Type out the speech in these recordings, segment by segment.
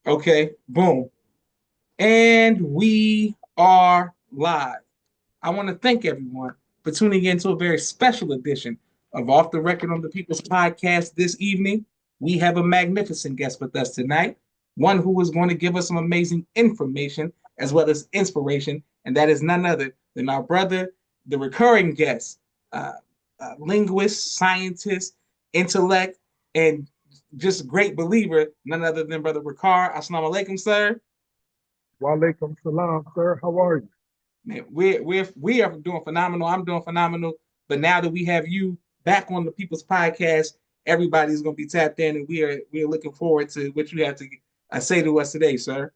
Okay, boom. And we are live. I want to thank everyone for tuning in to a very special edition of Off the Record on the People's Podcast this evening. We have a magnificent guest with us tonight, one who is going to give us some amazing information as well as inspiration, and that is none other than our brother, the recurring guest, uh, linguist, scientist, intellect, and just a great believer, none other than Brother Rakar. Assalamu alaikum, sir. Walaikum salam, sir. How are you? Man, we are doing phenomenal. I'm doing phenomenal. But now that we have you back on the People's Podcast, everybody's going to be tapped in, and we are looking forward to what you have to say to us today, sir.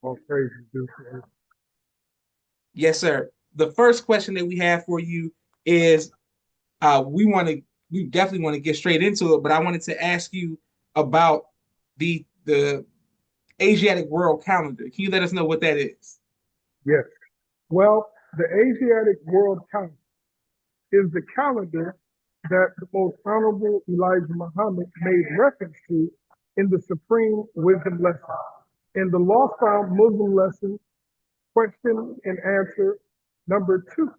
All praises due to it. Yes, sir. The first question that we have for you is we definitely want to get straight into it, but I wanted to ask you about the Asiatic World Calendar. Can you let us know what that is? Yes. Well, the Asiatic World Calendar is the calendar that the most honorable Elijah Muhammad made reference to in the Supreme Wisdom lesson. In the Lost Found Muslim lesson, question and answer number 2,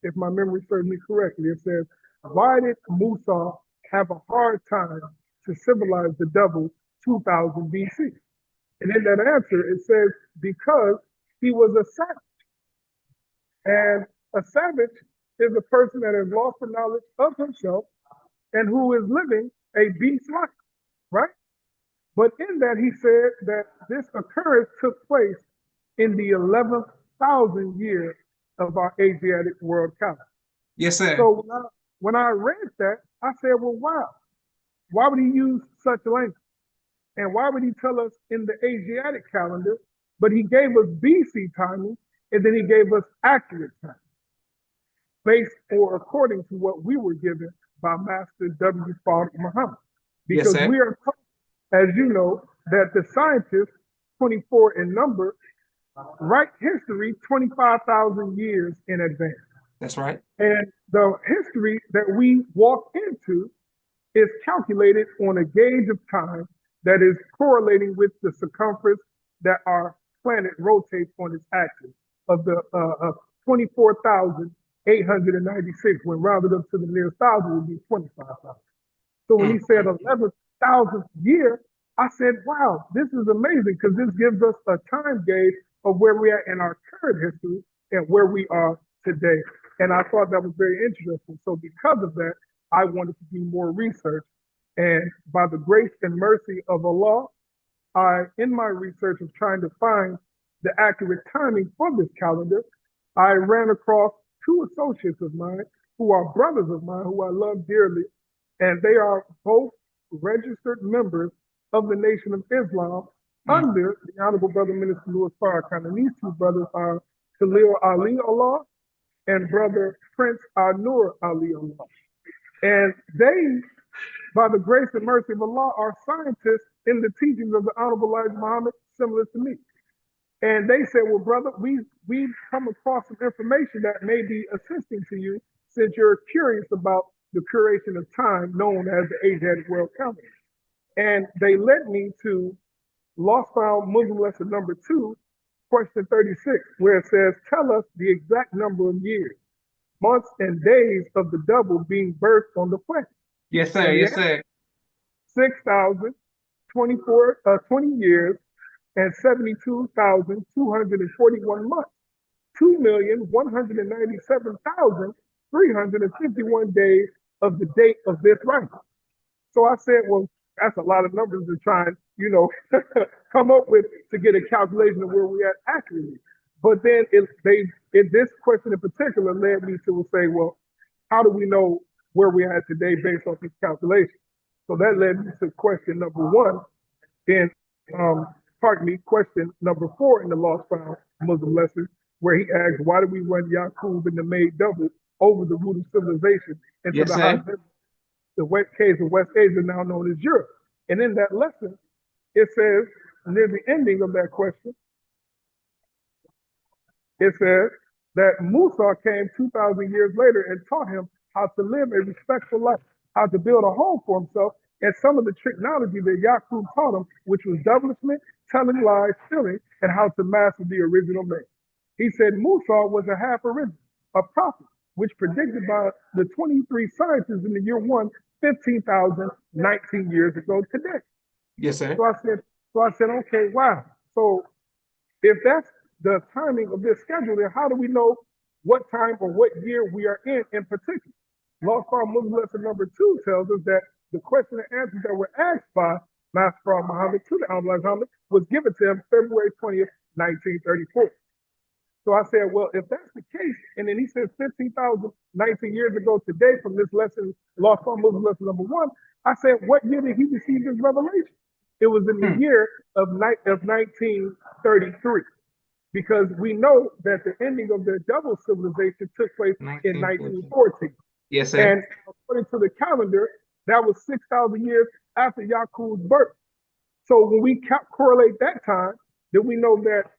if my memory serves me correctly, it says, why did Musa have a hard time to civilize the devil 2000 BC? And in that answer, it says, because he was a savage. And a savage is a person that has lost the knowledge of himself and who is living a beast life, right? But in that, he said that this occurrence took place in the 11,000 year of our Asiatic world calendar. Yes, sir. So when I read that, I said, well, wow, why would he use such language? And why would he tell us in the Asiatic calendar, but he gave us BC timing and then he gave us accurate time based or according to what we were given by Master W. Fard Muhammad. Yes, Because sir. we are told, as you know, that the scientists, 24 in number, write history 25,000 years in advance. That's right. And the history that we walk into is calculated on a gauge of time that is correlating with the circumference that our planet rotates on its axis of the 24,896, when rounded up to the nearest thousand would be 25,000. So when he said 11,000th year, I said, wow, this is amazing because this gives us a time gauge of where we are in our current history and where we are today. And I thought that was very interesting. So because of that, I wanted to do more research. And by the grace and mercy of Allah, in my research of trying to find the accurate timing for this calendar, I ran across 2 associates of mine who are brothers of mine who I love dearly, and they are both registered members of the Nation of Islam under the Honorable Brother Minister Louis Farrakhan. And these 2 brothers are Khalil Ali Allah and Brother Prince Nur Ali Allah. And they, by the grace and mercy of Allah, are scientists in the teachings of the Honorable Elijah Muhammad, similar to me. And they said, well, brother, we've come across some information that may be assisting to you since you're curious about the curation of time known as the Asiatic World Calendar. And they led me to Lost Found Muslim lesson number 2, question 36, where it says, tell us the exact number of years, months, and days of the double being birthed on the planet. Yes, sir. And Yes, the sir. 20 years and 72,241 months, 2,197,351 days of the date of this writing. So I said, well, that's a lot of numbers to try and, come up with to get a calculation of where we're at accurately. But then this question in particular led me to say, well, how do we know where we're at today based on these calculations? So that led me to question number 1 in, question number 4 in the Lost Found Muslim lesson, where he asked, why do we run Yaqub and the maid double over the root of civilization into Yes, the sir. the West Caves of West Asia, now known as Europe? And in that lesson, it says, near the ending of that question, it says that Musa came 2,000 years later and taught him how to live a respectful life, how to build a home for himself, and some of the technology that Yaqub taught him, which was doublishment, telling lies, stealing, and how to master the original man. He said Musa was a half original, a prophet, which predicted by the 23 scientists in the year one, 15,019 years ago today. Yes, sir. So I said, okay, wow. So if that's the timing of this schedule, then how do we know what time or what year we are in particular? Lost Farm Muslim lesson number 2 tells us that the question and answers that were asked by Master Muhammad to the Honorable Muhammad was given to him February 20th, 1934. So I said, well, if that's the case, and then he says 15,019 years ago today from this lesson, Lost Farm Muslim lesson number 1, I said, what year did he receive this revelation? It was in the year of 1933, because we know that the ending of the double civilization took place in 1914. Yes, sir. And according to the calendar, that was 6,000 years after Yaqub's birth. So when we correlate that time, then we know that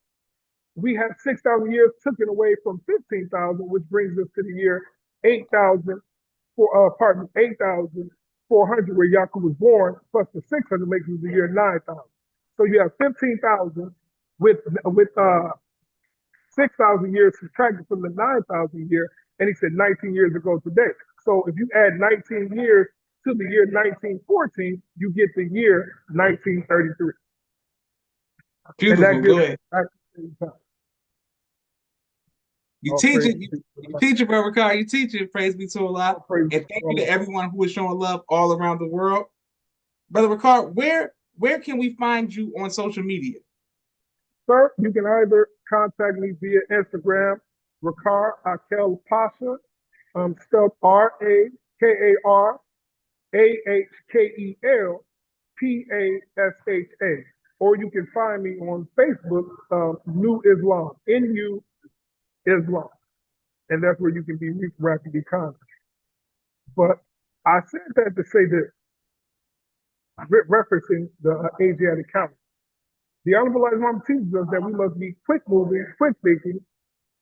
we have 6,000 years taken away from 15,000, which brings us to the year 8,400, where Yaqub was born, plus the 600 makes it the year 9,000. So you have 15,000 with 6,000 years subtracted from the 9,000 year, and he said 19 years ago today. So if you add 19 years to the year 1914, you get the year 1933. Beautiful. Go ahead. You teach it, Brother Rakar. You teach it. Praise be to Allah. And thank you to everyone who is showing love all around the world. Brother Rakar, where can we find you on social media? Sir, you can either contact me via Instagram, Rakar Akel Pasha, spelled RAKARAHKELPASHA, or you can find me on Facebook, New Islam, NU Islam, and that's where you can be reached where I can be contacted. But I said that to say this, referencing the Asiatic Calendar. The Honorable Islam teaches us that we must be quick moving, quick thinking,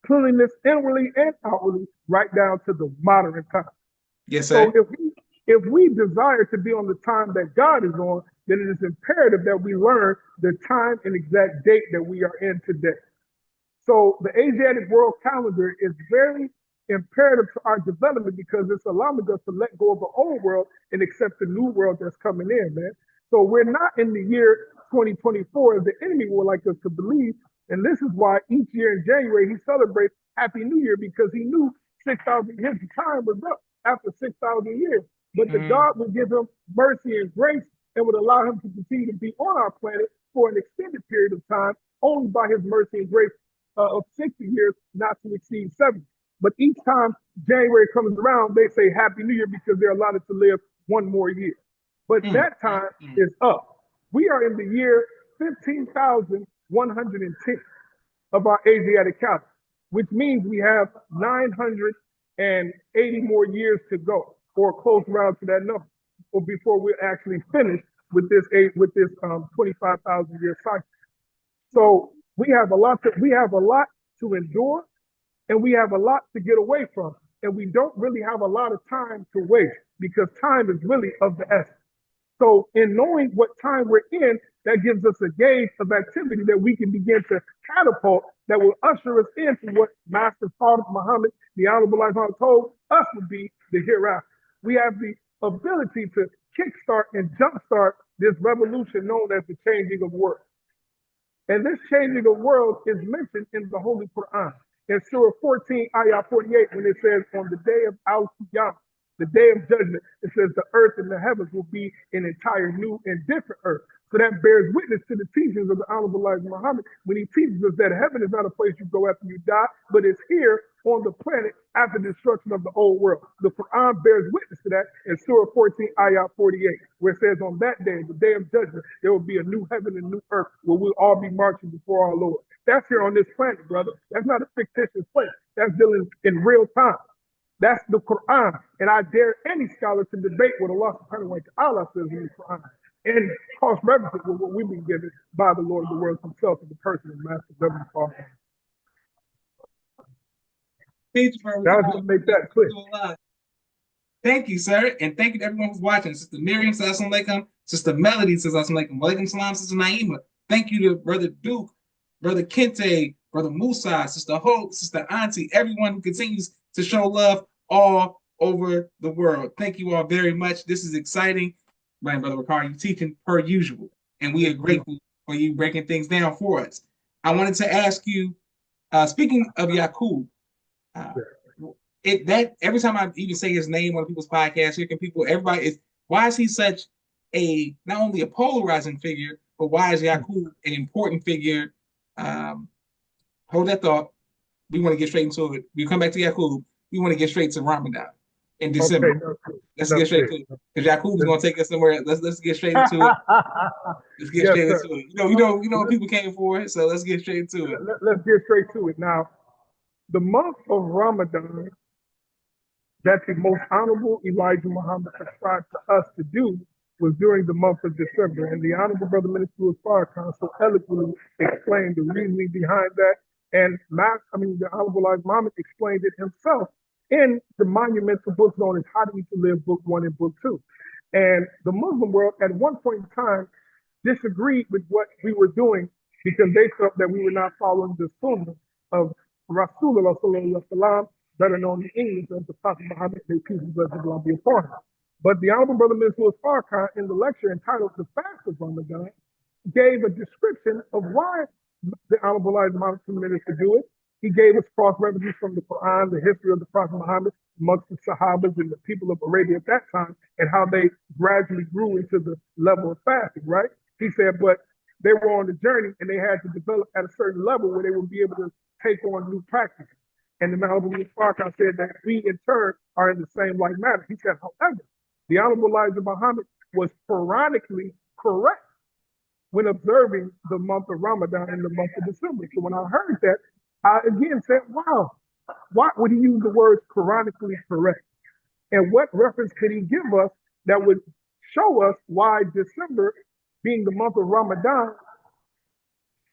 cleanliness inwardly and outwardly, right down to the modern time. Yes, sir. So if we desire to be on the time that God is on, then it is imperative that we learn the time and exact date that we are in today. So the Asiatic world calendar is very imperative to our development because it's allowing us to let go of the old world and accept the new world that's coming in, man. So we're not in the year 2024 as the enemy would like us to believe. And this is why each year in January he celebrates Happy New Year, because he knew 6,000 years of time was up after 6,000 years. But the God would give him mercy and grace and would allow him to continue to be on our planet for an extended period of time, only by his mercy and grace of 60 years, not to exceed 70. But each time January comes around, they say Happy New Year because they're allotted to live one more year. But that time is up. We are in the year 15,110 of our Asiatic calendar, which means we have 980 more years to go, or close around to that number, or before we're actually finished with this 25,000 year cycle. So we have a lot to endure, and we have a lot to get away from, and we don't really have a lot of time to waste because time is really of the essence. So in knowing what time we're in, that gives us a gauge of activity that we can begin to catapult that will usher us into what Master Prophet Muhammad, the Honorable Elijah, told us would be the hereafter. We have the ability to kickstart and jumpstart this revolution known as the changing of worlds. And this changing of worlds is mentioned in the Holy Quran. In Surah 14, Ayah 48, when it says, on the day of Al-Qiyamah, the day of judgment, it says the earth and the heavens will be an entire new and different earth. So that bears witness to the teachings of the Honorable Elijah Muhammad when he teaches us that heaven is not a place you go after you die, but it's here on the planet after the destruction of the old world. The Quran bears witness to that in Surah 14, Ayah 48, where it says on that day, the day of judgment, there will be a new heaven and new earth where we'll all be marching before our Lord. That's here on this planet, brother. That's not a fictitious place. That's dealing in real time. That's the Quran. And I dare any scholar to debate what Allah subhanahu wa ta'ala says in the Quran and cross reference it with what we've been given by the Lord of the world himself in the person of Master W. Father. Teach, bro. Now to make that clear. Thank you, sir. And thank you to everyone who's watching. Sister Miriam says assalamu alaikum. Sister Melody says assalamu alaikum. Walaikum salam, Sister Naima. Thank you to Brother Duke, Brother Kente, Brother Musa, Sister Hope, Sister Auntie, everyone who continues to show love all over the world. Thank you all very much. This is exciting. My Brother Rakar, you teaching per usual. And we are grateful for you breaking things down for us. I wanted to ask you, speaking of Yaqub, uh, that every time I even say his name on people's podcasts, here can people, everybody is, why is he such a not only a polarizing figure, but why is Yaqub an important figure? Hold that thought. We want to get straight into it. We come back to Yaqub. We want to get straight to Ramadan in December. Okay, Let's get straight to it because Yaqub's going to take us somewhere. Let's get straight into it. Let's get yes, straight sir. into it. You know what people came for, so let's get straight into it. Let's get straight to it. Now, the month of Ramadan that the most honorable Elijah Muhammad prescribed to us to do was during the month of December. And the Honorable Brother Minister Farrakhan so eloquently explained the reasoning behind that. And the Honorable Elijah Muhammad explained it himself in the monumental book known as How to Eat to Live, Book 1 and Book 2. And the Muslim world at one point in time disagreed with what we were doing because they felt that we were not following the sunnah of Rasulullah sallallahu alaihi wasallam, better known in English as the Prophet Muhammad, may peace and blessings of Allah be upon him. But the Honorable Brother Minister Farrakhan, in the lecture entitled The Fast of Ramadan, gave a description of why the Honorable Elijah Muhammad permitted us to do it. He gave us cross references from the Quran, the history of the Prophet Muhammad amongst the Sahabas and the people of Arabia at that time, and how they gradually grew into the level of fasting, right? He said, but they were on the journey and they had to develop at a certain level where they would be able to take on new practices. And the Honorable Farrakhan said that we in turn are in the same like manner. He said, however, the Honorable Elijah Muhammad was Quranically correct when observing the month of Ramadan in the month of December. So when I heard that, I again said, wow, why would he use the words Quranically correct? And what reference could he give us that would show us why December, being the month of Ramadan,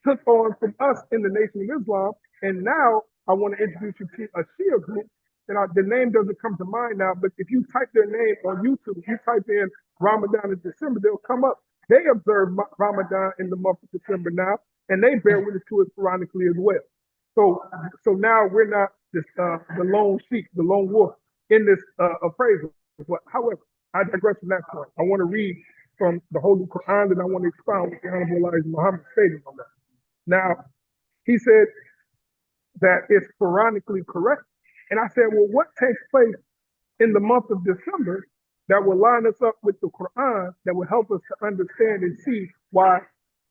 took on from us in the Nation of Islam? And now I want to introduce you to a Shia group. And the name doesn't come to mind now, but if you type their name on YouTube, you type in Ramadan in December, they'll come up. They observe Ramadan in the month of December now, and they bear witness to it Quranically as well. So now we're not just the lone sheep, the lone wolf in this appraisal. But however, I digress from that point. I want to read from the Holy Quran, and I want to expound what the Honorable Elijah Muhammad stated on that. Now, he said that it's Quranically correct. And I said, well, what takes place in the month of December that will line us up with the Quran that will help us to understand and see why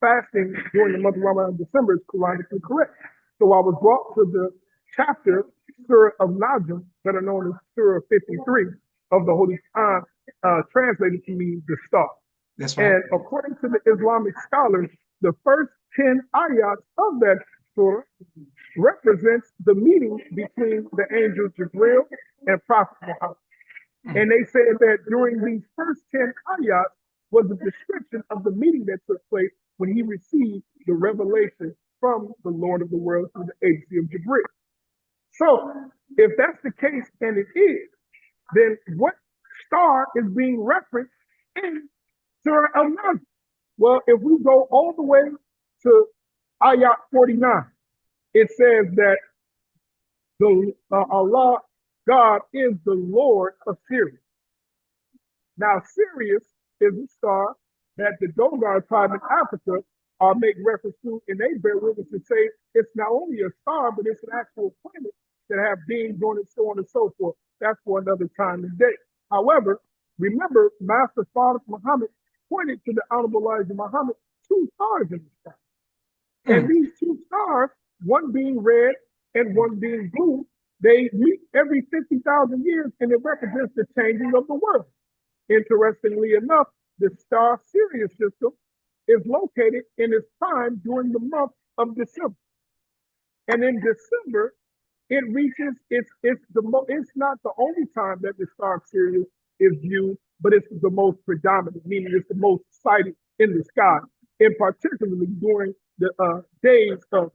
fasting during the month of Ramadan December is Quranically correct? So I was brought to the chapter, Surah of Najm, that are known as Surah 53 of the Holy Quran, translated to mean the star. That's right. And according to the Islamic scholars, the first 10 ayats of that surah represents the meeting between the angel Jibril and Prophet Muhammad. And they said that during these first 10 ayats was a description of the meeting that took place when he received the revelation from the Lord of the world through the agency of Jibril. So if that's the case, and it is, then what star is being referenced in Surah Al-Najm? Well, if we go all the way to ayat 49, it says that Allah, God, is the Lord of Sirius. Now, Sirius is a star that the Dogon tribe in Africa make reference to, and they bear witness and say it's not only a star, but it's an actual planet that have beings on it, so on and so forth. That's for another time and day. However, remember, Master Father Muhammad pointed to the Honorable Elijah Muhammad 2 stars in the sky. And these 2 stars, one being red and one being blue, they meet every 50,000 years, and it represents the changing of the world. Interestingly enough, the star Sirius system is located in its prime during the month of December. And in December, it reaches it's not the only time that the star Sirius is viewed, but it's the most predominant, meaning it's the most sighted in the sky, and particularly during the days of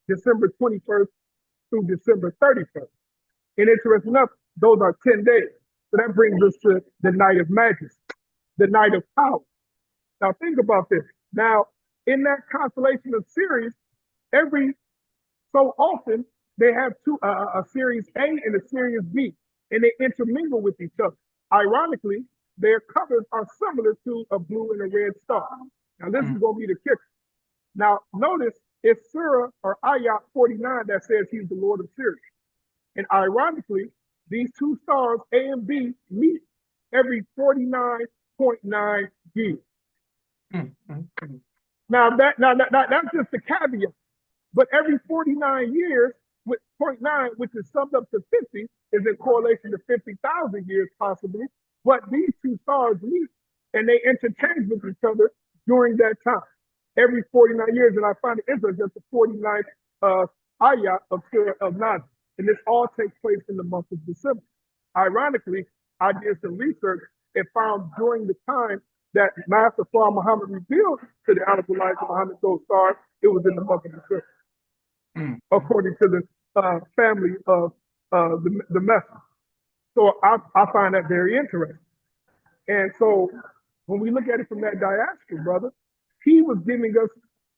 December 21st through December 31st. And interesting enough, those are 10 days. So that brings us to the night of majesty, the night of power. Now think about this. Now, in that constellation of Sirius, every so often they have a Series A and a Series B, and they intermingle with each other. Ironically, their colors are similar to a blue and a red star. Now, this is going to be the kicker. Now, notice it's Surah or Ayat 49 that says he's the Lord of Sirius. And ironically, these two stars, A and B, meet every 49.9 years. Now, that's just the caveat. But every 49 years, with 0.9, which is summed up to 50, is in correlation to 50,000 years possibly. But these two stars meet and they interchange with each other during that time. Every 49 years, and I find it interesting that the 49th ayah of Surah of Nazi. And this all takes place in the month of December. Ironically, I did some research and found during the time that Master Prophet Muhammad revealed to the Honorable Elijah Muhammad those stars, it was in the month of December. According to the family of the messenger. So I find that very interesting. And so when we look at it from that diaspora, brother, he was giving us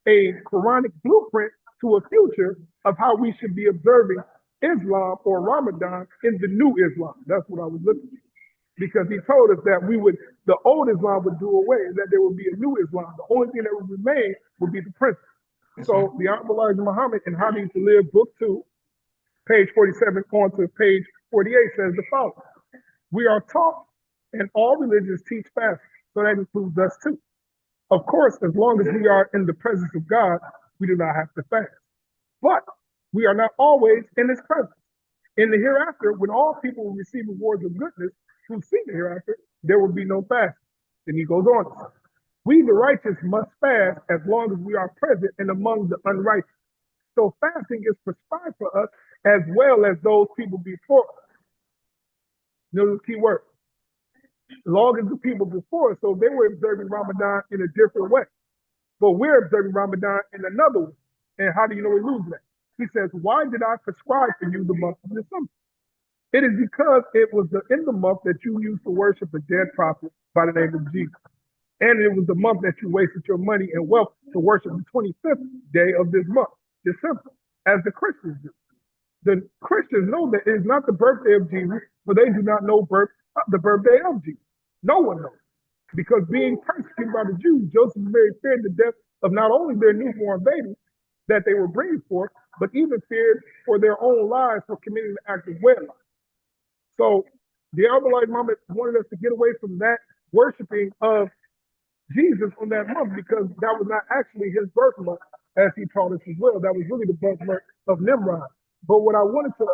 a Quranic blueprint to a future of how we should be observing Islam or Ramadan in the new Islam. That's what I was looking at. Because he told us that the old Islam would do away and that there would be a new Islam. The only thing that would remain would be the principle. So the Honorable Elijah Muhammad in How to Live, Book 2, page 47 on to page 48 says the following. We are taught, and all religions teach fasting, so that includes us too. Of course, as long as we are in the presence of God, we do not have to fast. But we are not always in his presence. In the hereafter, when all people will receive rewards of goodness who see the hereafter, there will be no fasting. Then he goes on to say, we, the righteous, must fast as long as we are present and among the unrighteous. So fasting is prescribed for us as well as those people before us. Notice the key word. As long as the people before us, so they were observing Ramadan in a different way. But we're observing Ramadan in another way. And how do you know we lose that? He says, why did I prescribe for you the month of December? It is because it was in the month that you used to worship a dead prophet by the name of Jesus. And it was the month that you wasted your money and wealth to worship the 25th day of this month, December, as the Christians do. The Christians know that it is not the birthday of Jesus, for they do not know the birthday of Jesus. No one knows. Because being persecuted by the Jews, Joseph and Mary feared the death of not only their newborn baby that they were bringing forth, but even feared for their own lives for committing the act of wedlock. So the Albalite Muhammad wanted us to get away from that worshiping of Jesus on that month because that was not actually his birth month, as he taught us as well. That was really the birth month of Nimrod. But what I wanted to,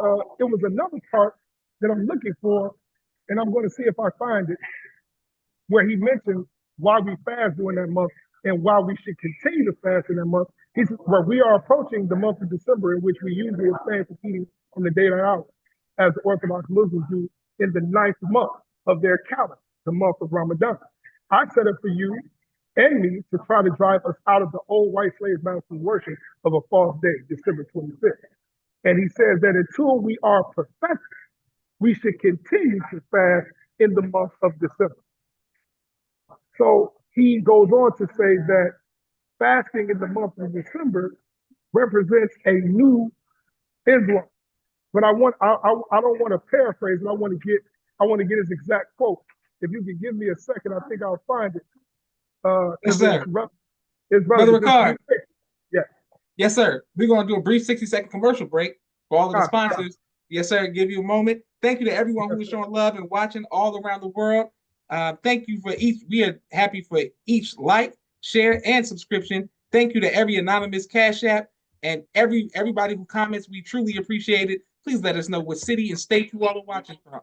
it was another part that I'm looking for, and I'm going to see if I find it, where he mentioned why we fast during that month and why we should continue to fast in that month. He said, well, we are approaching the month of December, in which we usually abstain from eating in the daylight hour, as the Orthodox Muslims do in the 9th month of their calendar, the month of Ramadan. I set up for you and me to try to drive us out of the old white slave master worship of a false day, December 25th. And he says that until we are perfected, we should continue to fast in the month of December. So he goes on to say that fasting in the month of December represents a new Islam. But I don't want to paraphrase it. I want to get his exact quote. If you could give me a second, I think I'll find it. Yes, sir. It's Brother Rakar. Yes. Yes, sir. We're going to do a brief 60-second commercial break for all of the sponsors. Yes, sir. Give you a moment. Thank you to everyone who is showing love and watching all around the world. Thank you for each. We are happy for each like, share, and subscription. Thank you to every anonymous Cash App and everybody who comments. We truly appreciate it. Please let us know what city and state you all are watching from.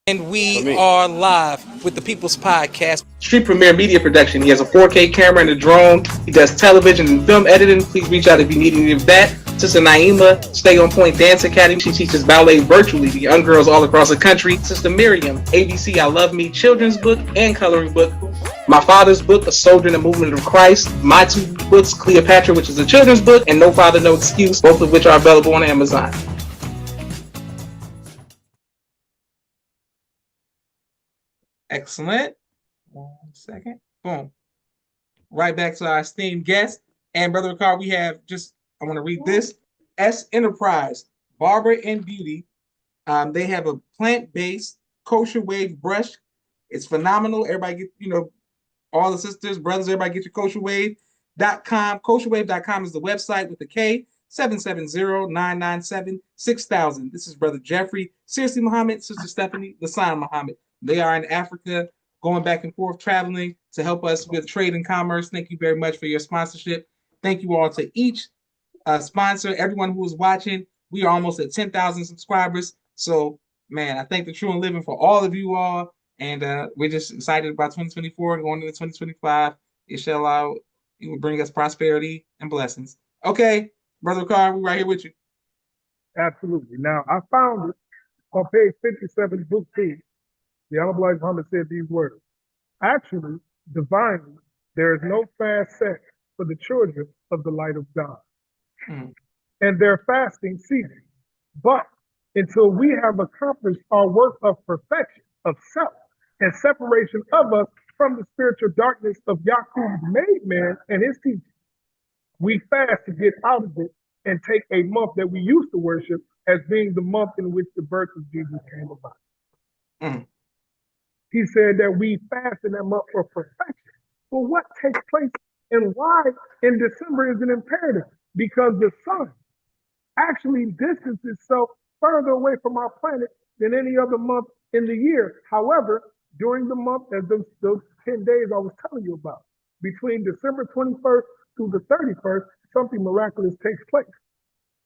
And we are live with the People's Podcast. Street Premier Media Production. He has a 4K camera and a drone. He does television and film editing. Please reach out if you need any of that. Sister Naima, Stay On Point Dance Academy. She teaches ballet virtually to young girls all across the country. Sister Miriam, ABC I Love Me children's book and coloring book. My father's book, A Soldier in the Movement of Christ. My two books, Cleopatra, which is a children's book, and No Father, No Excuse, both of which are available on Amazon. Excellent. 1 second. Boom. Right back to our esteemed guest. And Brother Rakar, we have I want to read this. S Enterprise, Barber and Beauty. They have a plant-based kosher wave brush. It's phenomenal. Everybody get, all the sisters, brothers, everybody get your kosherwave.com. Kosherwave.com is the website with the K. 770-997-6000. This is Brother Jeffrey, Seriously Muhammad, Sister Stephanie, Lasana Muhammad. They are in Africa, going back and forth, traveling to help us with trade and commerce. Thank you very much for your sponsorship. Thank you all to each sponsor, everyone who is watching. We are almost at 10,000 subscribers. So, man, I thank the True and Living for all of you all. And we're just excited about 2024 and going into 2025. Inshallah, it will bring us prosperity and blessings. Okay, Brother Carr, we're right here with you. Absolutely. Now, I found it on page 57, book 2. The Honorable Muhammad said these words. Actually, divinely, there is no fast set for the children of the light of God. And their fasting ceasing. But until we have accomplished our work of perfection, of self, and separation of us from the spiritual darkness of Yahweh's made man and his teaching, we fast to get out of it and take a month that we used to worship as being the month in which the birth of Jesus came about. He said that we fast in that month for perfection. Well, what takes place and why in December is an imperative? Because the sun actually distances itself further away from our planet than any other month in the year. However, during the month, as those 10 days I was telling you about, between December 21st through the 31st, something miraculous takes place.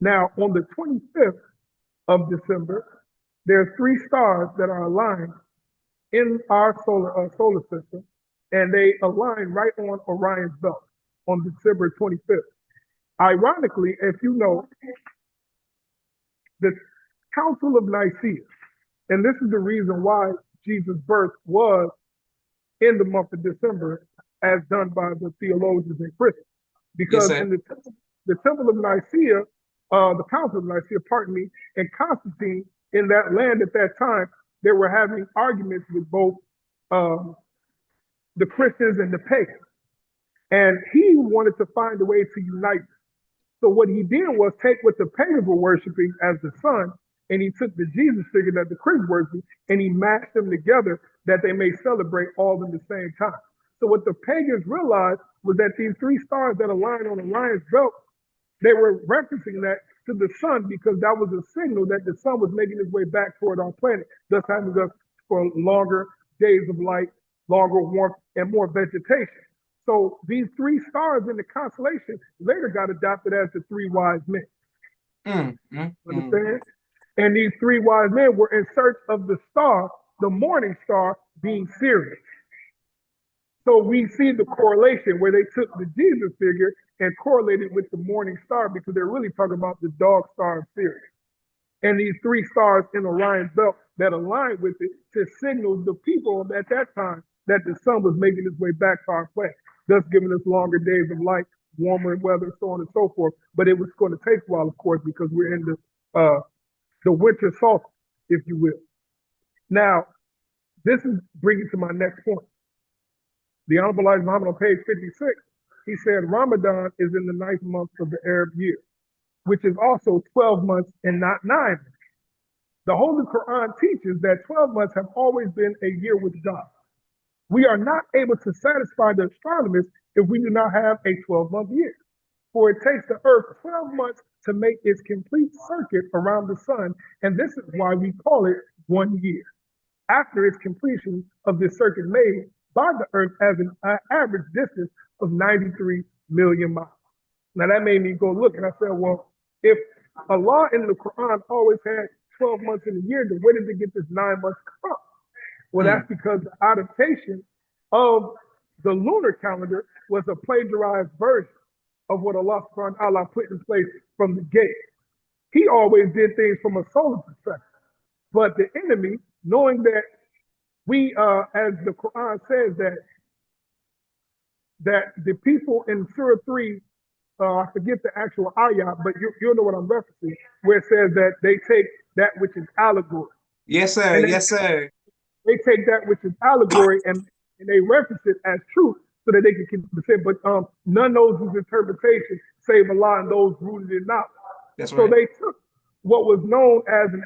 Now, on the 25th of December, there are 3 stars that are aligned in our solar system, and they align right on Orion's belt on December 25th. Ironically, if you know, the Council of Nicaea, and this is the reason why Jesus' birth was in the month of December, as done by the theologians and Christians, because in the Temple of Nicaea, the Council of Nicaea, and Constantine in that land at that time, they were having arguments with both the Christians and the pagans. And he wanted to find a way to unite them. So what he did was take what the pagans were worshiping as the sun, and he took the Jesus figure that the Christians worshiped, and he mashed them together that they may celebrate all in the same time. So what the pagans realized was that these 3 stars that aligned on Orion's belt, they were referencing that to the sun because that was a signal that the sun was making its way back toward our planet, thus having us for longer days of light, longer warmth, and more vegetation. So these 3 stars in the constellation later got adopted as the 3 wise men. Understand? And these 3 wise men were in search of the star, the morning star, being Sirius. So we see the correlation where they took the Jesus figure and correlated with the morning star because they're really talking about the dog star of Sirius. And these 3 stars in Orion's belt that align with it to signal the people at that time that the sun was making its way back to our planet, thus giving us longer days of light, warmer weather, so on and so forth. But it was going to take a while, of course, because we're in the winter solstice, if you will. Now, this is bringing to my next point. The Honorable Elijah Muhammad on page 56, he said Ramadan is in the 9th month of the Arab year, which is also 12 months and not 9 months. The Holy Quran teaches that 12 months have always been a year with God. We are not able to satisfy the astronomers if we do not have a 12-month year. For it takes the earth 12 months to make its complete circuit around the sun, and this is why we call it 1 year. After its completion of this circuit made by the earth as an average distance of 93 million miles. Now that made me go look, and I said, well, if Allah in the Quran always had 12 months in a year, then where did they get this 9 months from? Well, that's because the adaptation of the lunar calendar was a plagiarized version of what Allah subhanahu wa ta'ala put in place from the gate. He always did things from a solar perspective. But the enemy, knowing that we, as the Quran says, that the people in Surah 3, I forget the actual ayah, but you'll know what I'm referencing, where it says that they take that which is allegory. Yes, sir. And Yes, sir. they take that which is allegory and they reference it as truth so that they can keep the sin. But none knows his interpretation save Allah and those rooted in knowledge. That's So right. they took what was known as an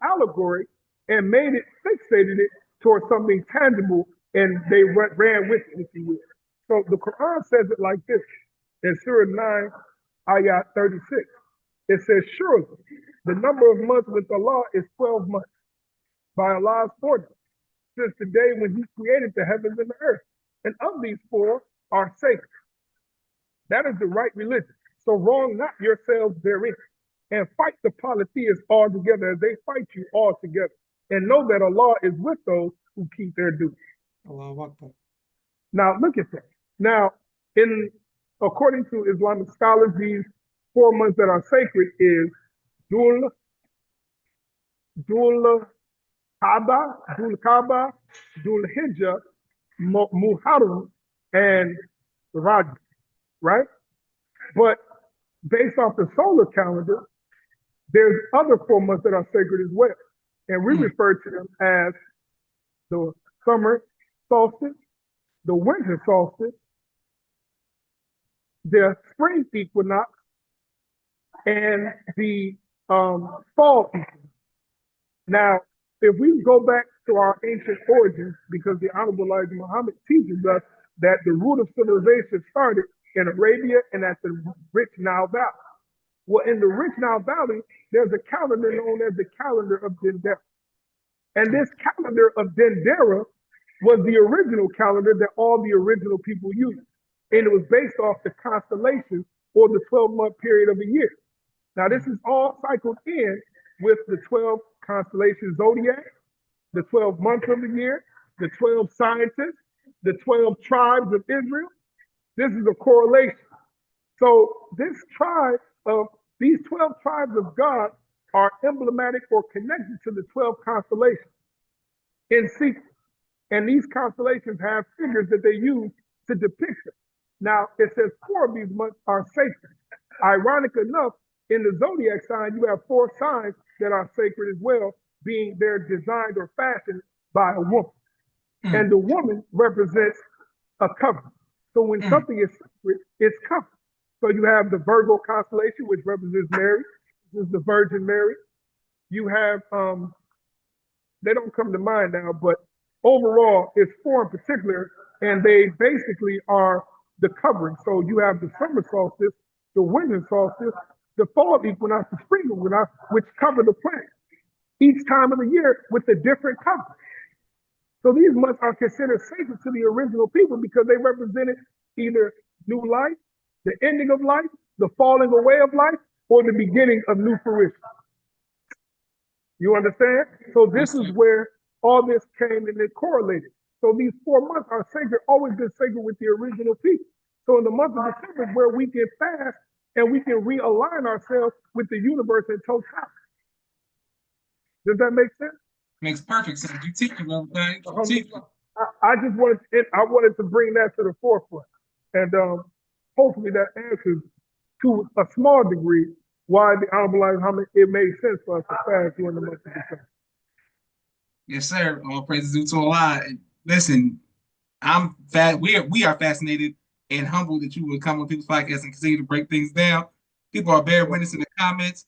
allegory and made it, fixated it towards something tangible, and they ran with it, if you will. So the Quran says it like this in Surah 9, ayat 36. It says, surely the number of months with Allah is 12 months by Allah's ordinance, since the day when He created the heavens and the earth. And of these four are sacred. That is the right religion. So wrong not yourselves therein, and fight the polytheists all together as they fight you all together. And know that Allah is with those who keep their duty. Allahu Akbar. Now look at that. Now, according to Islamic scholars, these 4 months that are sacred is Dhul Kaaba, Dhul Hijjah, Muharram, and Rajab, right? But based off the solar calendar, there's other 4 months that are sacred as well. And we refer to them as the summer solstice, the winter solstice, the spring equinox, and the fall equinox. Now, if we go back to our ancient origins, because the Honorable Elijah Muhammad teaches us that the root of civilization started in Arabia and at the rich Nile Valley. Well, in the rich Nile Valley, there's a calendar known as the calendar of Dendera. And this calendar of Dendera was the original calendar that all the original people used. And it was based off the constellations or the 12-month period of a year. Now, this is all cycled in with the 12 constellation zodiac, the 12 months of the year, the 12 scientists, the 12 tribes of Israel. This is a correlation. So these 12 tribes of God are emblematic or connected to the 12 constellations in sequence. And these constellations have figures that they use to depict them. Now, it says 4 of these months are sacred. Ironic enough, in the zodiac sign, you have 4 signs that are sacred as well, being they're designed or fashioned by a woman. And the woman represents a covering. So when something is sacred, it's covered. So you have the Virgo constellation, which represents Mary. This is the Virgin Mary. You have, they don't come to mind now, but overall, it's 4 in particular, and they basically are the covering. So you have the summer solstice, the winter solstice, the fall equinox, the spring equinox, which cover the planet each time of the year with a different cover. So these months are considered sacred to the original people because they represented either new life, the ending of life, the falling away of life, or the beginning of new fruition. You understand? So this is where all this came and it correlated. So these 4 months are sacred, always been sacred with the original people. So in the month of December is where we can fast and we can realign ourselves with the universe in totality. Does that make sense? Makes perfect sense. You teach them everything. I just wanted to bring that to the forefront, and hopefully that answers to a small degree why the Honorable Elijah Muhammad it made sense for us to fast during the month of December. Yes, sir. All praises due to Allah. And listen, we are fascinated and humbled that you would come on People's Podcast and continue to break things down. People are bearing witness in the comments.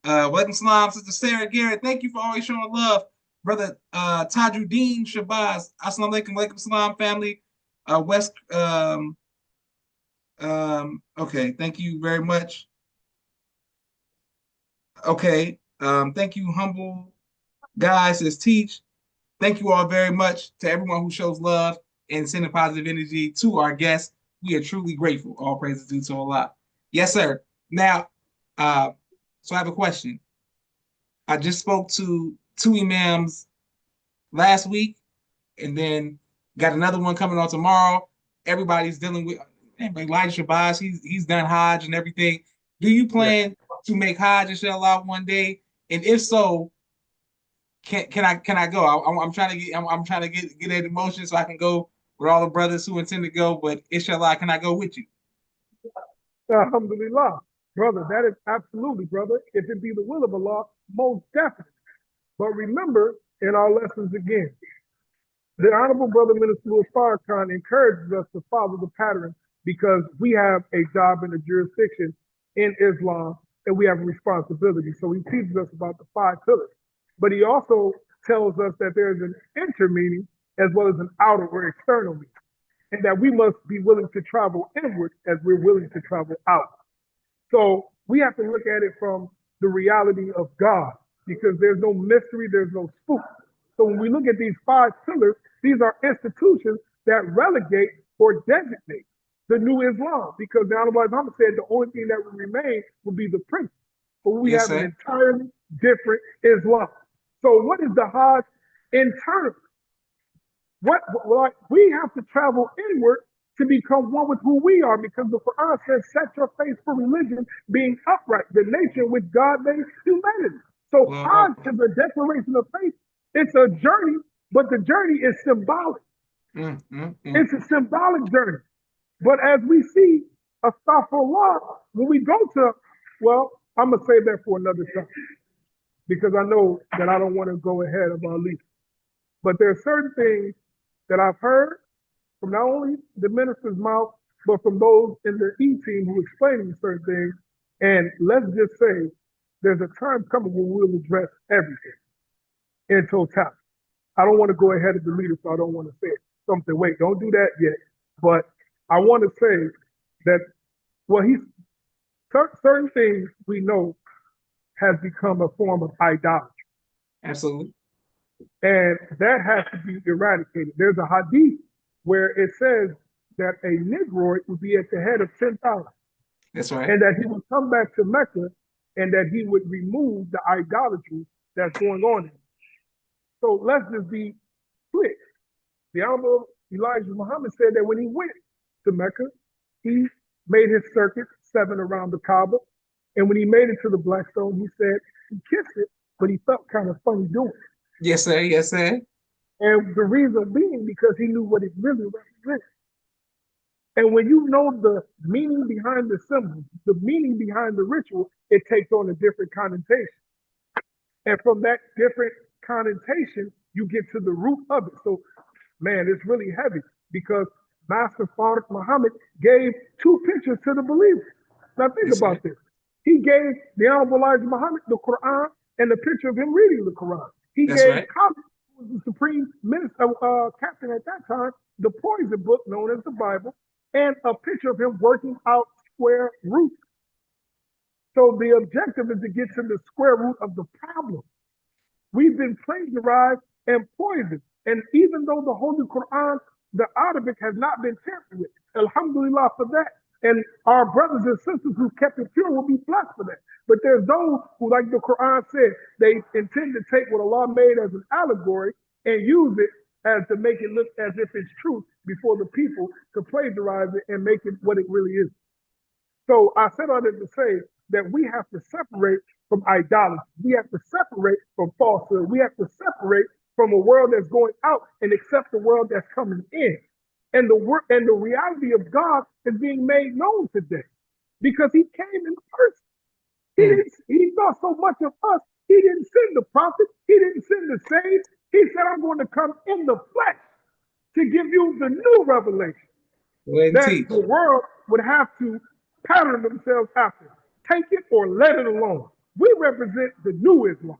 Welcome salam, Sister Sarah Garrett. Thank you for always showing love. Brother Tajuddin Shabazz. Assalamu alaikum, walaikum salam, family. West okay, thank you very much. Okay. Thank you, humble guys as teach. Thank you all very much to everyone who shows love and sending positive energy to our guests. We are truly grateful. All praises due to Allah. Yes, sir. Now, so I have a question. I just spoke to 2 imams last week, and then got another one coming on tomorrow. Everybody's dealing with Elijah Shabazz. He's done Hajj and everything. Do you Yeah. plan to make Hajj inshallah one day? And if so, can I go? I'm trying to get that emotion so I can go with all the brothers who intend to go. But inshallah, can I go with you? Alhamdulillah. Brother, that is absolutely, brother. If it be the will of Allah, most definitely. But remember, in our lessons again, the Honorable Brother Minister Louis Farrakhan encourages us to follow the pattern because we have a job in the jurisdiction in Islam and we have a responsibility. So he teaches us about the five pillars. But he also tells us that there's an inner meaning as well as an outer or external meaning, and that we must be willing to travel inward as we're willing to travel out. So we have to look at it from the reality of God because there's no mystery, there's no spook. So when we look at these five pillars, these are institutions that relegate or designate the new Islam because the Honorable Muhammad said the only thing that would remain would be the principle. But we Yes, have an sir. entirely different Islam. So what is the Hajj internally? What we have to travel inward to become one with who we are because the Quran says, set your face for religion being upright, the nature in which God made humanity. So Hajj is a declaration of faith. It's a journey, but the journey is symbolic. It's a symbolic journey. But as we see, astaghfirullah, when we go to, well, I'm going to save that for another time because I know that I don't want to go ahead of our lead. But there are certain things that I've heard from not only the minister's mouth, but from those in the E-team who explaining certain things. And let's just say there's a time coming when we'll address everything in totality. I don't want to go ahead of the leader, so I don't want to say something. Wait, don't do that yet. But I want to say that, well, certain things we know has become a form of idolatry. Absolutely. And that has to be eradicated. There's a hadith where it says that a Negroid would be at the head of 10,000. That's right. And that he would come back to Mecca and that he would remove the idolatry that's going on. So let's just be clear. The Honorable Elijah Muhammad said that when he went to Mecca, he made his circuit 7 around the Kaaba. And when he made it to the Black Stone, he said he kissed it, but he felt kind of funny doing it. Yes, sir. Yes, sir. And the reason being because he knew what it really represented. And when you know the meaning behind the symbol, the meaning behind the ritual, it takes on a different connotation. And from that different connotation, you get to the root of it. So, man, it's really heavy because Master Farooq Muhammad gave 2 pictures to the believers. Now think Yes, about sir. this. He gave the Honorable Elijah Muhammad the Quran and the picture of him reading the Quran. He That's gave right. Khalid, who was the supreme minister, captain at that time, the poison book known as the Bible, and a picture of him working out square root. So the objective is to get to the square root of the problem. We've been plagiarized and poisoned. And even though the Holy Quran, the Arabic has not been tampered with, alhamdulillah for that. And our brothers and sisters who kept it pure will be blessed for that. But there's those who, like the Quran said, they intend to take what Allah made as an allegory and use it as to make it look as if it's truth before the people to plagiarize it and make it what it really is. So I said all that to say that we have to separate from idolatry. We have to separate from falsehood. We have to separate from a world that's going out and accept the world that's coming in. And the reality of God is being made known today because he came in person. He thought so much of us. He didn't send the prophet. He didn't send the saints. He said, I'm going to come in the flesh to give you the new revelation Go ahead and that teach. the world would have to pattern themselves after. Take it or let it alone. We represent the new Islam.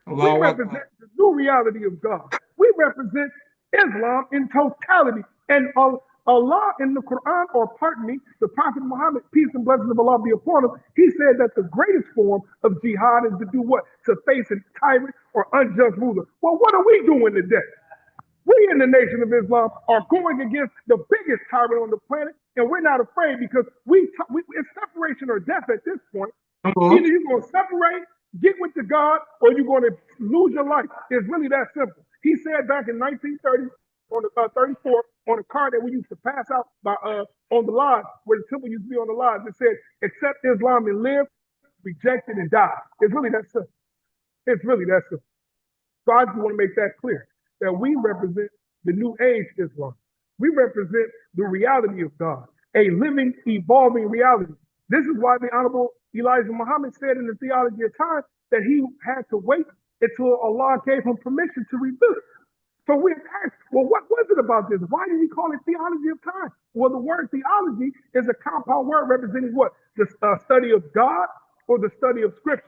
We Allahu represent Akbar. the new reality of God. We represent Islam in totality. And Allah in the Quran, or pardon me, the Prophet Muhammad, peace and blessings of Allah be upon him, he said that the greatest form of jihad is to do what? To face a tyrant or unjust ruler. Well, what are we doing today? We in the Nation of Islam are going against the biggest tyrant on the planet, and we're not afraid because it's separation or death at this point. Either you're going to separate, get with the God, or you're going to lose your life. It's really that simple. He said back in 1930 on the 34 on a card that we used to pass out by on the lodge where the temple used to be on the lodge. It said, "Accept Islam and live, reject it and die." It's really that simple. It's really that simple. So I just want to make that clear that we represent the new age Islam. We represent the reality of God, a living, evolving reality. This is why the Honorable Elijah Muhammad said in the Theology of Time that he had to wait until Allah gave him permission to reveal it. So we asked, well, what was it about this? Why did he call it theology of time? Well, the word theology is a compound word representing what? The study of God or the study of scripture.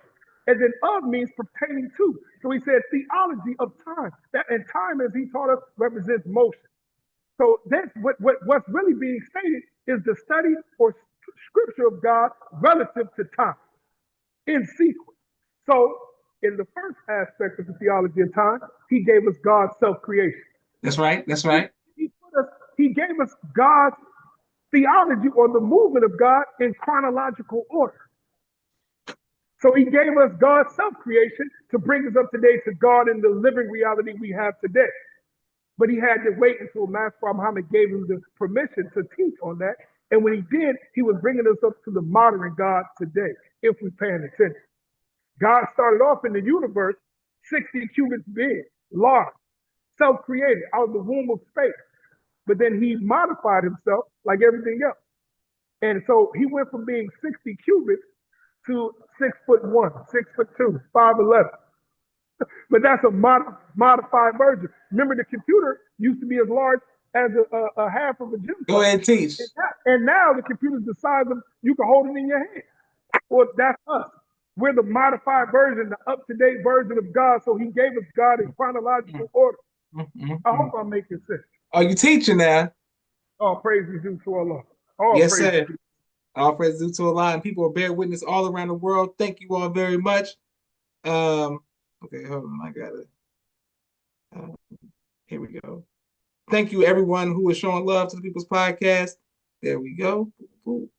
And then of means pertaining to. So he said theology of time. That and time, as he taught us, represents motion. So that's what's really being stated is the study or scripture of God relative to time in sequence. So in the first aspect of the theology of time, he gave us God's self-creation. That's right. That's right. He gave us God's theology or the movement of God in chronological order. So he gave us God's self-creation to bring us up today to God in the living reality we have today. But he had to wait until Master Muhammad gave him the permission to teach on that. And when he did, he was bringing us up to the modern God today, if we're paying attention. God started off in the universe 60 cubits big, large, self-created, out of the womb of space. But then he modified himself like everything else. And so he went from being 60 cubits to 6'1", 6'2", 5'11". But that's a modified version. Remember, the computer used to be as large as a half of a gym. Go ahead and teach. And now the computer's the size of, you can hold it in your hand. Well, that's us. We're the modified version, the up-to-date version of God. So he gave us God in chronological order. I hope I'm making sense. Are you teaching now? All praise is due to Allah. All yes, praise sir. All praise due to Allah, and people are bearing witness all around the world. Thank you all very much. Okay, hold on. I got it. Here we go. Thank you, everyone who is showing love to the People's Podcast. There we go. Don't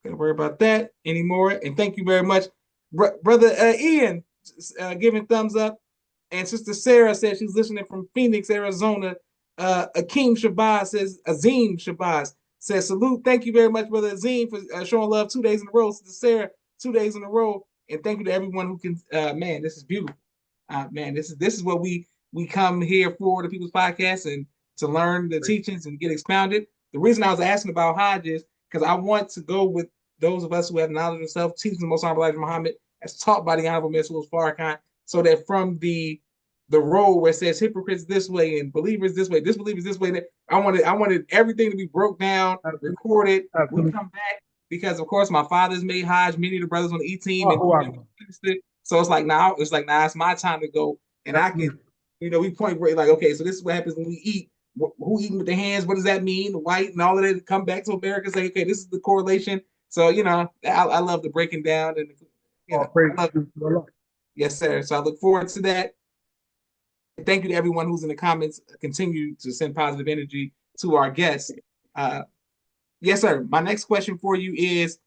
worry about that anymore. And thank you very much, Brother Ian, giving thumbs up. And Sister Sarah says she's listening from Phoenix, Arizona. Akeem Shabazz says, Azim Shabazz says, salute. Thank you very much, Brother Azim, for showing love 2 days in a row. Sister Sarah, 2 days in a row. And thank you to everyone who can, man, this is beautiful. Man, this is what we come here for, the People's Podcast, and to learn the teachings and get expounded. The reason I was asking about Hajj is because I want to go with those of us who have knowledge of self, teaching the Most Honorable Elijah Muhammad as taught by the Honorable Mr. Farrakhan, so that from the road where it says hypocrites this way and believers this way, disbelievers this way, that I wanted everything to be broke down, recorded. We come back because of course my father's made Hajj, many of the brothers on the E team, so it's like now it's my time to go, and I can, we point where like, okay, so this is what happens when we eat. Who eating with their hands? What does that mean? White and all of that. Come back to America, say, okay, this is the correlation. So I love the breaking down and yes, sir. So I look forward to that. Thank you to everyone who's in the comments. Continue to send positive energy to our guests. Yes, sir. My next question for you is,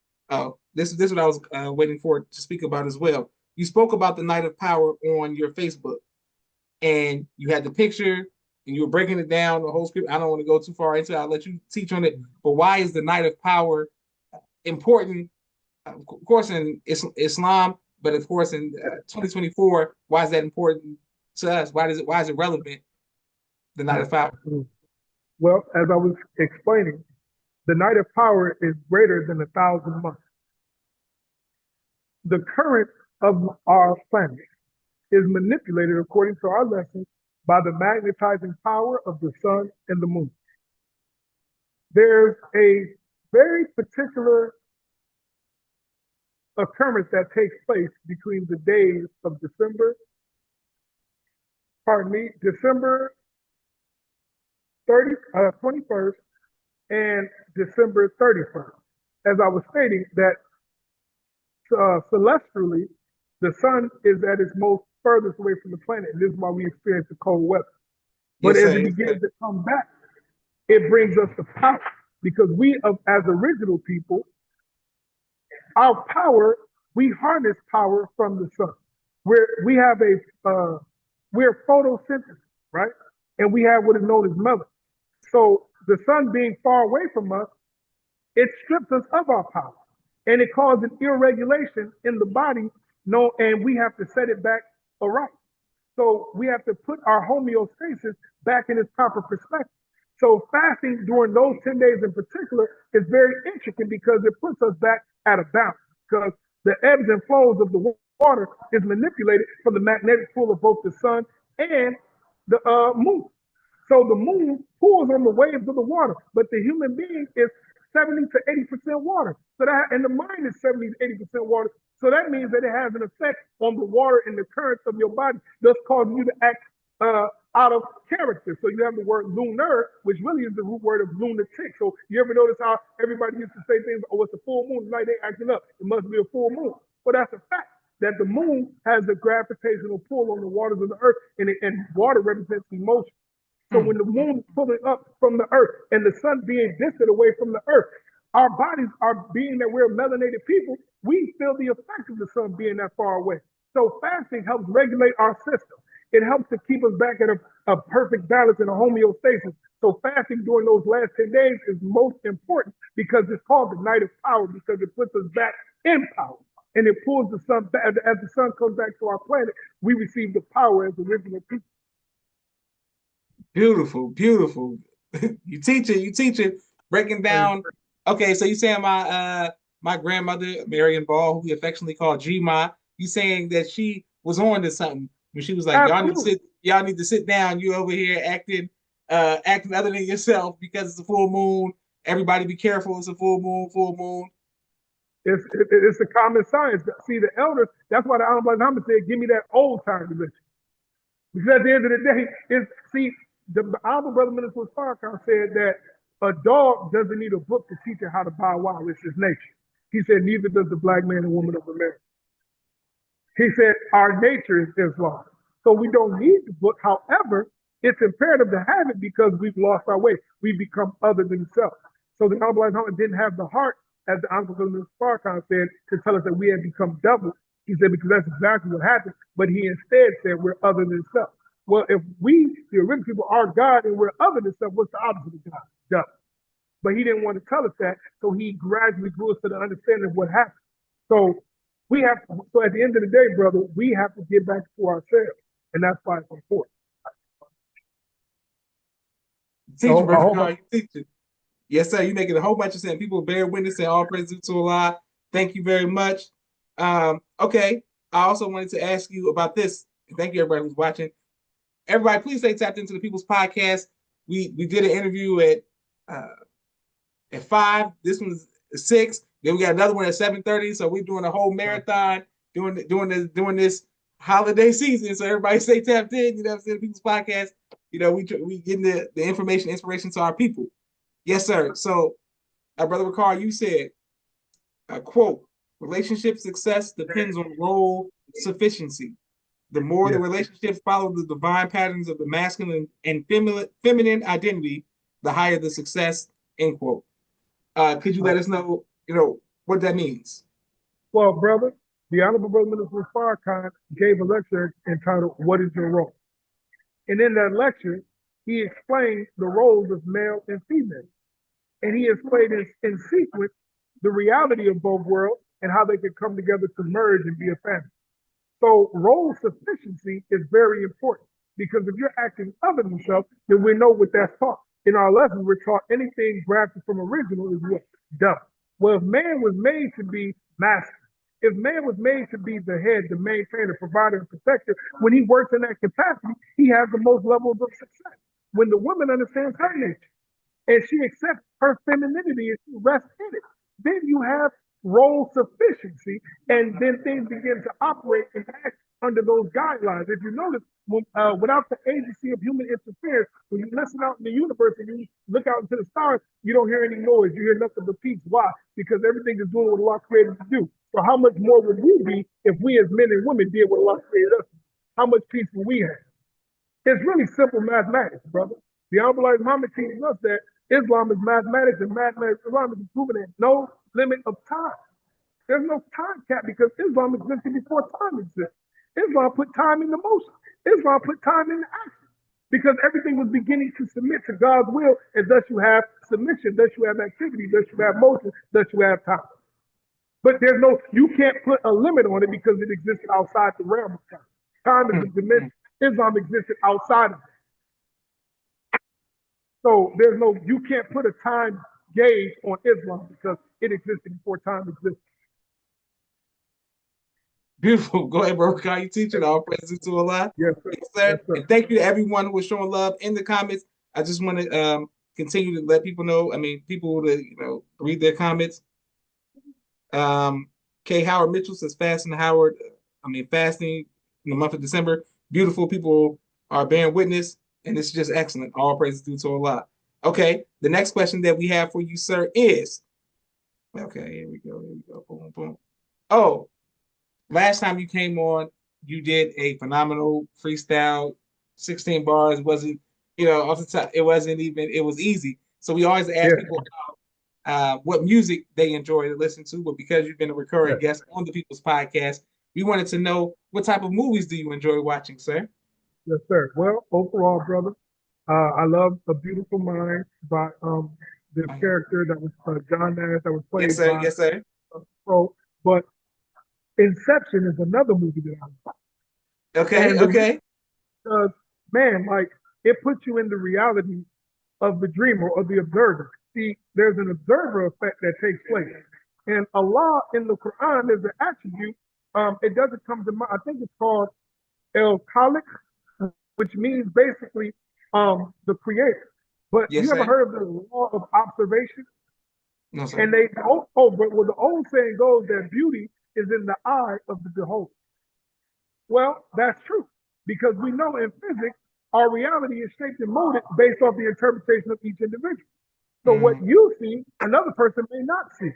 this is what I was waiting for to speak about as well. You spoke about the Night of Power on your Facebook, and you had the picture, and you were breaking it down, the whole script. I don't want to go too far into it. I'll let you teach on it. But why is the Night of Power important? Of course, in Islam, but of course in 2024, why is that important to us? Why is it relevant? The Night of Power. Well, as I was explaining, the Night of Power is greater than 1,000 months. The current of our planet is manipulated according to our lesson by the magnetizing power of the sun and the moon. There's a very particular occurrence that takes place between the days of December 21st and December 31st. As I was stating, that celestially, the sun is at its most furthest away from the planet, and this is why we experience the cold weather. But as it begins to come back, it brings us the power, because we, as original people, our power, we harness power from the sun. We're photosynthesis. right? And we have what is known as melanin. So the sun being far away from us, it strips us of our power, and it causes irregulation in the body. No, and we have to set it back aright. So we have to put our homeostasis back in its proper perspective. So fasting during those 10 days in particular is very intricate because it puts us back at a balance. Because the ebbs and flows of the water is manipulated from the magnetic pull of both the sun and the moon. So the moon pulls on the waves of the water, but the human being is 70 to 80% water. So that, and the mind is 70 to 80% water. So that means that it has an effect on the water and the currents of your body, thus causing you to act out of character. So you have the word lunar, which really is the root word of lunatic. So you ever notice how everybody used to say things, oh, it's a full moon, tonight they acting up. It must be a full moon. Well, that's a fact that the moon has a gravitational pull on the waters of the earth, and water represents emotion. So when the moon is pulling up from the earth and the sun being distant away from the earth, our bodies are being that we're melanated people, we feel the effect of the sun being that far away. So fasting helps regulate our system. It helps to keep us back at a perfect balance and a homeostasis. So fasting during those last 10 days is most important because it's called the night of power because it puts us back in power. And it pulls the sun back. As the sun comes back to our planet, we receive the power as original people. Beautiful, beautiful. You teach it, you teach it. Breaking down. Okay, so you saying my grandmother, Marion Ball, who we affectionately call G-Ma, you saying that she was on to something when she was like, Absolutely. y'all need to sit down. You over here acting other than yourself because it's a full moon. Everybody be careful, it's a full moon, full moon. It's a common science. See, the elders, that's why the Honorable Muhammad said, give me that old time religion. Because at the end of the day, the Honorable Brother Minister Farrakhan said that a dog doesn't need a book to teach it how to bow wow. It's his nature. He said, neither does the black man and woman of America. He said, our nature is Islam. So we don't need the book. However, it's imperative to have it because we've lost our way. We've become other than self. So the Honorable Muhammad didn't have the heart, as the Honorable Brother Minister Farrakhan said, to tell us that we had become double. He said, because that's exactly what happened. But he instead said we're other than self. Well, if we, the original people, are God and we're other than self, what's the opposite of God? Duh. But he didn't want to tell us that, so he gradually grew us to the understanding of what happened. So so at the end of the day, brother, we have to get back to ourselves, and that's why it's important. Teaching, So I Brother hope Carl, you teaching. Yes, sir. You're making a whole bunch of sense. People bear witness and all praise to Allah. Thank you very much. Okay. I also wanted to ask you about this. Thank you, everybody who's watching. Everybody, please stay tapped into the People's Podcast. We did an interview uh, at 5. This one's 6. Then we got another one at 7:30. So we're doing a whole marathon doing this holiday season. So everybody stay tapped in. You know what I'm saying? The People's Podcast. You know, we getting the information, inspiration to our people. Yes, sir. So, Brother Rakar, you said, quote, relationship success depends on role sufficiency. The more the yes. relationships follow the divine patterns of the masculine and feminine identity, the higher the success, end quote. Could you let us know, what that means? Well, brother, the Honorable Brother Minister Farrakhan gave a lecture entitled "What is Your Role?" And in that lecture, he explained the roles of male and female. And he explained in sequence the reality of both worlds and how they can come together to merge and be a family. So role sufficiency is very important because if you're acting other than self, then we know what that's taught. In our lessons, we're taught anything grafted from original is what? Dumb. Well, if man was made to be master, if man was made to be the head, the maintainer, provider, and protector, when he works in that capacity, he has the most levels of success. When the woman understands her nature, and she accepts her femininity and she rests in it, then you have role sufficiency, and then things begin to operate and act under those guidelines. If you notice, without the agency of human interference, when you listen out in the universe and you look out into the stars, you don't hear any noise. You hear nothing but peace. Why? Because everything is doing what Allah created to do. So how much more would we be if we as men and women did what Allah created us to do? How much peace would we have? It's really simple mathematics, brother. The Honorable Muhammad teaches us that Islam is mathematics and mathematics Islam is proven at no limit of time. There's no time cap because Islam existed before time existed. Islam put time into motion. Islam put time into action. because everything was beginning to submit to God's will, and thus you have submission, thus you have activity, thus you have motion, thus you have time. But you can't put a limit on it because it existed outside the realm of time. Time is a dimension. Islam existed outside of it. So you can't put a time gauge on Islam because it existed before time existed. Beautiful. Go ahead, bro. How you teaching? All praises to Allah. Yes, sir. Yes, sir. Yes, sir. And thank you to everyone who was showing love in the comments. I just want to continue to let people know. I mean, people to read their comments. K. Howard Mitchell says fasting fasting in the month of December. Beautiful people are bearing witness, and it's just excellent. All praises due to Allah. Okay, the next question that we have for you, sir, is okay. Here we go. Boom, boom. Oh, last time you came on, you did a phenomenal freestyle, 16 bars. Wasn't off the top? It wasn't even. It was easy. So we always ask people what music they enjoy to listen to. But because you've been a recurring guest on the People's Podcast, we wanted to know what type of movies do you enjoy watching, sir? Yes, sir. Well, overall, brother, I love A Beautiful Mind by this character that was John Nash that was played by yes, sir. Pro. But Inception is another movie that I like. Okay. Because man, like it puts you in the reality of the dreamer or the observer. See, there's an observer effect that takes place. And Allah in the Quran is an attribute. It doesn't come to mind. I think it's called El Khalik, which means basically the creator. But you ever heard of the law of observation? No, sir. And but the old saying goes that beauty is in the eye of the beholder. Well, that's true. Because we know in physics, our reality is shaped and molded based off the interpretation of each individual. So what you see, another person may not see.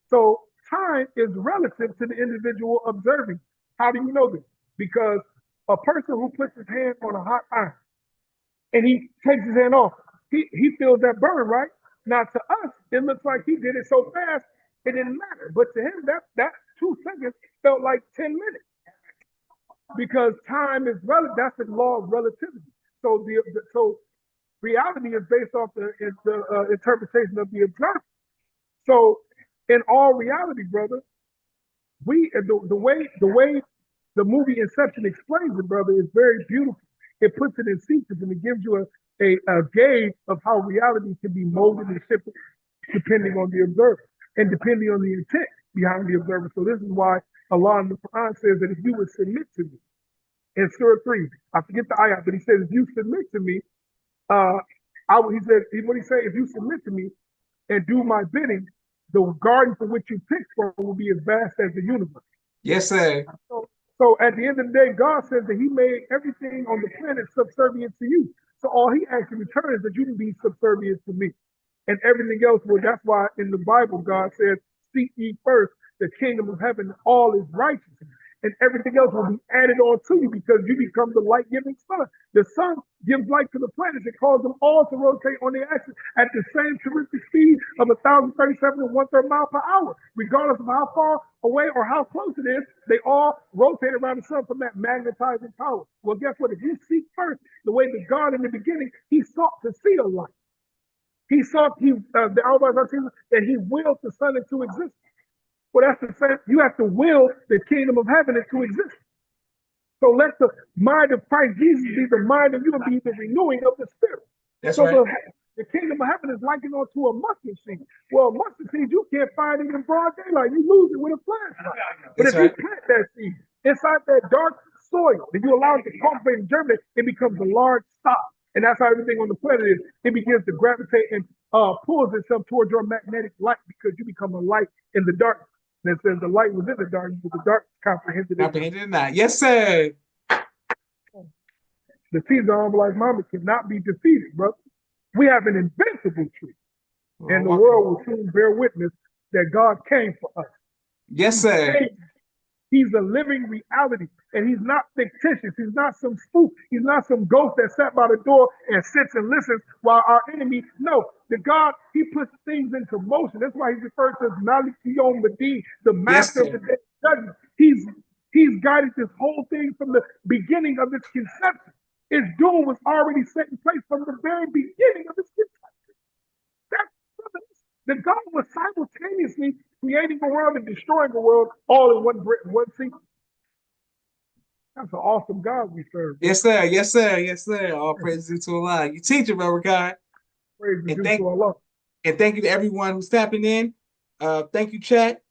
So time is relative to the individual observing. How do you know this? Because a person who puts his hand on a hot iron and he takes his hand off, he feels that burn, right? Now to us, it looks like he did it so fast, it didn't matter. But to him, that 2 seconds felt like 10 minutes. Because time is relative. That's the law of relativity. So reality is based off the interpretation of the observer. So in all reality, brother, the way the movie Inception explains it, brother, is very beautiful. It puts it in sequence and it gives you a gauge of how reality can be molded and shifted depending on the observer and depending on the intent behind the observer. So this is why Allah in the Quran says that if you would submit to me, in Surah 3, I forget the ayat, but he says, if you submit to me, what he said, if you submit to me and do my bidding, the garden for which you picked from will be as vast as the universe. Yes, sir. So at the end of the day, God says that he made everything on the planet subservient to you. So all he asks in return is that you can be subservient to me. And everything else, well, that's why in the Bible, God says, seek ye first the kingdom of heaven, all is righteousness. And everything else will be added on to you because you become the light-giving sun. The sun gives light to the planets. It causes them all to rotate on their axis at the same terrific speed of 1,037 and 1/3 miles per hour. Regardless of how far away or how close it is, they all rotate around the sun from that magnetizing power. Well, guess what? If you seek first, the way that God in the beginning, he sought to see a light. He sought, that he willed the sun into existence. Well, that's the same. You have to will the kingdom of heaven into existence. So let the mind of Christ Jesus be the mind of you and be the renewing of the spirit. That's right. The kingdom of heaven is likened onto a mustard seed. Well, mustard seed, you can't find it in broad daylight. You lose it with a flashlight. But if you plant that seed inside that dark soil, and you allow it to cultivate and germinate, it becomes a large stock. And that's how everything on the planet is. It begins to gravitate and pulls itself towards your magnetic light because you become a light in the dark. And it says the light was in the darkness, but the dark comprehended it not. Yes, sir. The seeds of life mama cannot be defeated, bro. We have an invincible tree. And the world will soon bear witness that God came for us. Yes, sir. He's a living reality. And he's not fictitious. He's not some spook. He's not some ghost that sat by the door and sits and listens while our enemy. No, the God, he puts things into motion. That's why he's referred to as Mahdi, the master of the day judgment. He's guided this whole thing from the beginning of its conception. Its doom was already set in place from the very beginning of its construction. That's the God was simultaneously creating a world and destroying a world all in one sequence. That's an awesome God we serve, bro. Yes, sir. Yes, sir. Yes, sir. All praise due to Allah. You teach it, brother God. Praise the And due to thank Allah. and thank you to everyone who's tapping in. Thank you, chat.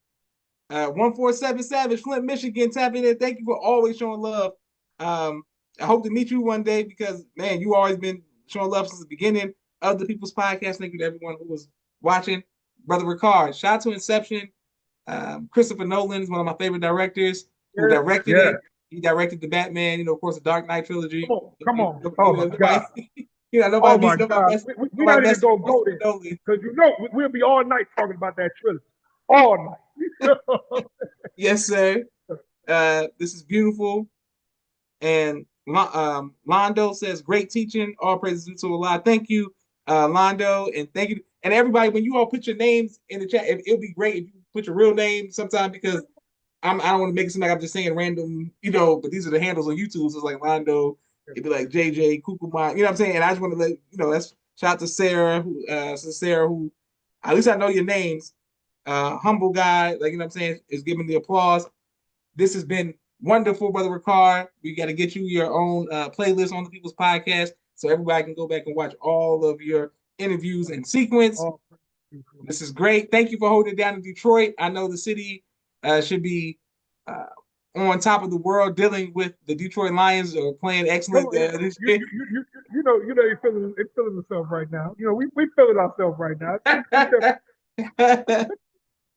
147 Savage, Flint, Michigan, tapping in. Thank you for always showing love. I hope to meet you one day because, man, you always been showing love since the beginning of the People's Podcast. Thank you to everyone who was watching. Brother Rakar, shout out to Inception. Christopher Nolan is one of my favorite directors who Yeah, directed yeah. it. He directed the Batman, of course, the Dark Knight trilogy. Come on. Oh my Nobody, God. Oh nobody my beat, God. We nobody not even messed with gonna go Christopher there Nolan. because we'll be all night talking about that trilogy. All night. Yes, sir. This is beautiful. And Londo says, great teaching. All praises due to Allah. Thank you, Londo. And thank you. And everybody, when you all put your names in the chat, it'll be great if you put your real name sometime because I don't want to make it seem like I'm just saying random, but these are the handles on YouTube. So it's like Londo, it'd be like JJ, Kukuma, you know what I'm saying? And I just want to that's shout out to Sarah, who at least I know your names. Humble guy, like, you know what I'm saying, is giving the applause. This has been wonderful, Brother Ricard. We got to get you your own playlist on the People's Podcast so everybody can go back and watch all of your interviews in sequence. Oh, This is great. Thank you for holding it down in Detroit. I know the city should be uh, on top of the world dealing with the Detroit Lions or playing come excellent on. this year. They're feeling themselves right now. We feeling ourselves right now.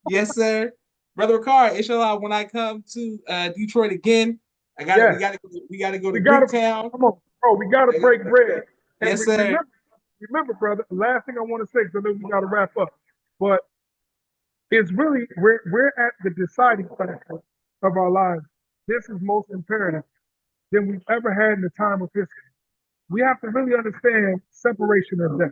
Yes, sir. Brother Ricard, inshallah, when I come to Detroit again, Yes. we gotta go to We gotta Greektown. come on, bro. We gotta break bread. And Yes, sir. remember, brother. Last thing I want to say, because I know we gotta wrap up, but it's really we're at the deciding factor of our lives. This is most imperative than we've ever had in the time of history. We have to really understand separation of death.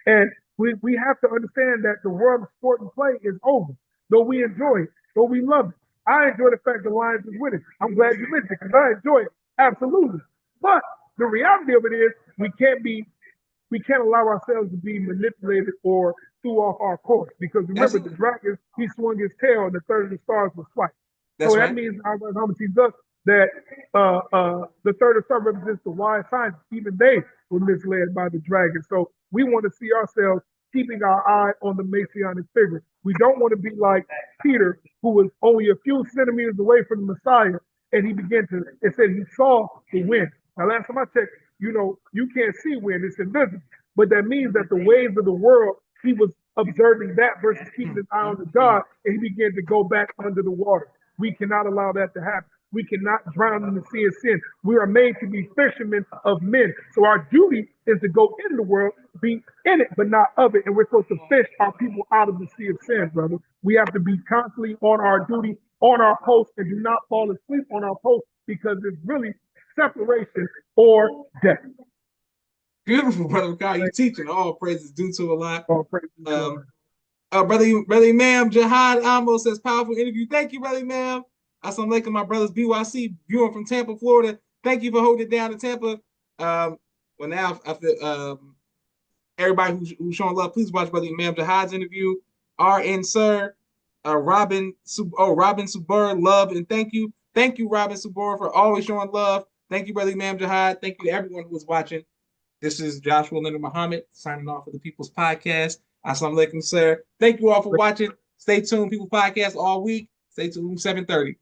And we have to understand that the world of sport and play is over. Though we enjoy it, though we love it. I enjoy the fact the Lions is winning. I'm glad you mentioned it because I enjoy it. Absolutely. But the reality of it is we can't allow ourselves to be manipulated or threw off our course. Because remember, the dragon, he swung his tail and the third of the stars was swiped. So that means our Muhammad teaches us that the third of the star represents the wise science. Even they were misled by the dragon. So we want to see ourselves keeping our eye on the Messianic figure. We don't want to be like Peter, who was only a few centimeters away from the Messiah, and it said he saw the wind. Now, last time I checked, you can't see wind, it's invisible. But that means that the waves of the world, he was observing that versus keeping his eye on the God, and he began to go back under the water. We cannot allow that to happen. We cannot drown in the sea of sin. We are made to be fishermen of men. So our duty is to go in the world, be in it, but not of it. And we're supposed to fish our people out of the sea of sin, brother. We have to be constantly on our duty, on our post, and do not fall asleep on our post because it's really separation or death. Beautiful, Brother Kyle. You teaching. All praises due to Allah. All praise to Brother Imam Jihad Amo says, powerful interview. Thank you, Brother Imam. Assalamu alaikum, my brothers BYC, viewing from Tampa, Florida. Thank you for holding it down in Tampa. Well, now, after everybody who's showing love, please watch Brother Imam Jihad's interview. RN Sir, Robin Subur, love and thank you. Thank you, Robin Subur, for always showing love. Thank you, Brother Imam Jihad. Thank you to everyone who was watching. This is Joshua Leonard Muhammad signing off for the People's Podcast. Assalamu alaikum, sir. Thank you all for watching. Stay tuned, People's Podcast all week. Stay tuned, 7:30.